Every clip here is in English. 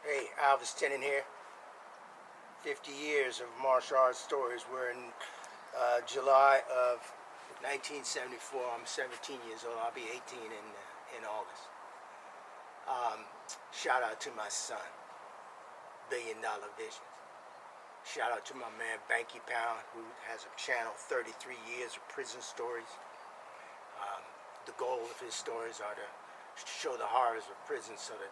Hey, Alvis Tennant here. 50 years of martial arts stories. We're in July of 1974. I'm 17 years old. I'll be 18 in August. Shout out to my son, $1 Billion Visions. Shout out to my man Banky Pound, who has a channel, 33 Years of Prison Stories. The goal of his stories are to show the horrors of prison so that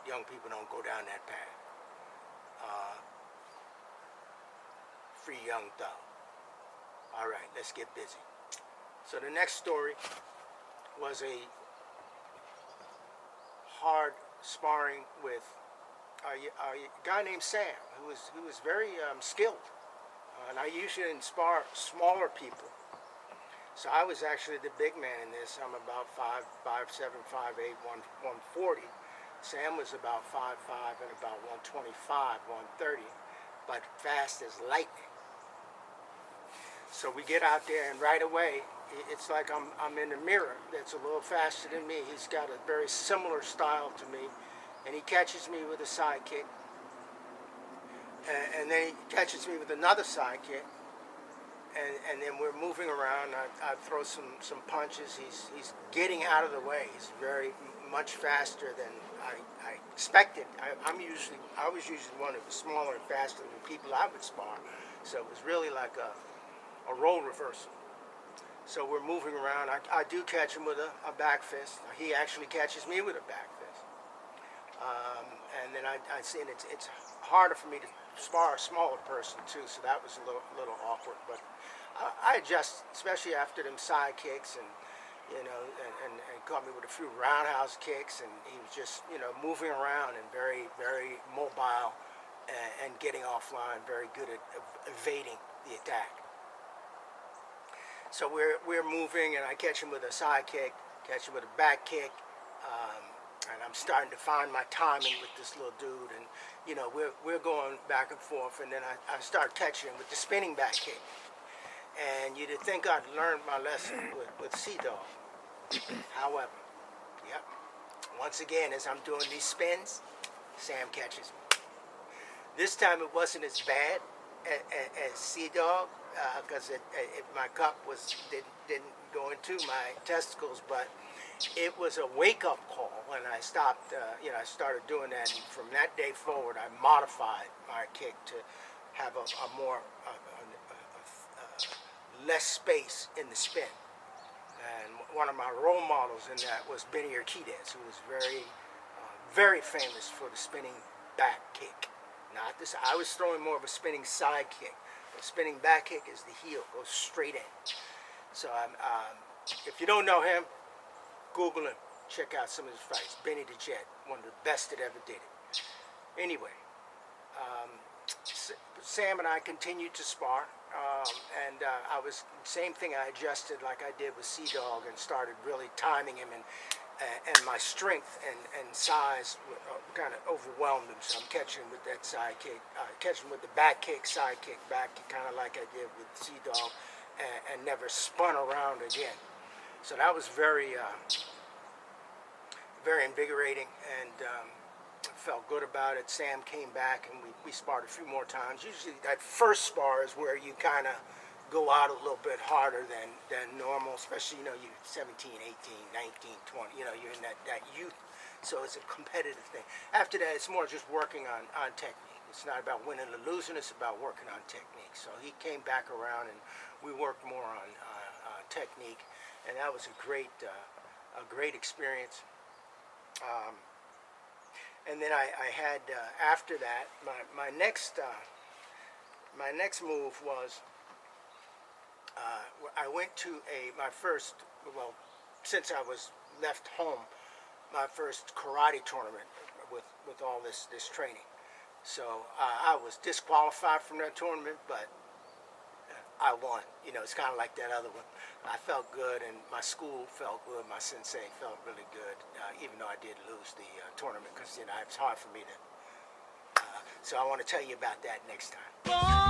young people don't go down that path. Free Young Thug. All right, let's get busy. So the next story was a hard sparring with a guy named Sam, who was very skilled. And I usually spar smaller people. So I was actually the big man in this. I'm about 5'7", 5'8", 140. Sam was about 5'5" and about 125, 130, but fast as lightning. So we get out there, and right away, it's like I'm in the mirror. That's a little faster than me. He's got a very similar style to me, and he catches me with a side kick, and then he catches me with another side kick. And then we're moving around. I throw some punches. He's getting out of the way. He's very much faster than I expected. I was usually one that was smaller and faster than people I would spar. So it was really like a role reversal. So we're moving around. I do catch him with a back fist. He actually catches me with a back fist. And then I see it's harder for me to spar a smaller person too, so that was a little awkward. But I adjust, especially after them side kicks and caught me with a few roundhouse kicks, and he was just moving around and very mobile and getting offline, very good at evading the attack. So we're moving, and I catch him with a side kick, catch him with a back kick. And I'm starting to find my timing with this little dude, and we're going back and forth, and then I start catching him with the spinning back kick. And you'd think I'd learned my lesson with Sea-Dog. However, once again, as I'm doing these spins, Sam catches me. This time it wasn't as bad as Sea-Dog, because my cup didn't go into my testicles, but it was a wake-up call when I stopped. I started doing that, and from that day forward, I modified my kick to have a more less space in the spin. And one of my role models in that was Benny Urquidez, who was very famous for the spinning back kick. Not this. I was throwing more of a spinning side kick. The spinning back kick is the heel, goes straight in. So if you don't know him, Google him, check out some of his fights. Benny the Jet, one of the best that ever did it. Anyway, Sam and I continued to spar, and I was, same thing, I adjusted like I did with Sea-Dog and started really timing him, and my strength and size kind of overwhelmed him, so I'm catching him with that side kick, catching him with the back kick, side kick, back kick, kind of like I did with Sea-Dog, and never spun around again. So that was very invigorating, and felt good about it. Sam came back, and we sparred a few more times. Usually that first spar is where you kind of go out a little bit harder than normal, especially, you're 17, 18, 19, 20, you're in that youth, so it's a competitive thing. After that, it's more just working on technique. It's not about winning or losing, it's about working on technique. So he came back around, and we worked more on technique, and that was a great experience. And then I had after that, my next move was I went to since I was left home, my first karate tournament with all this training. So I was disqualified from that tournament, but I won. It's kind of like that other one. I felt good, and my school felt good. My sensei felt really good, even though I did lose the tournament, because it's hard for me to. So I want to tell you about that next time.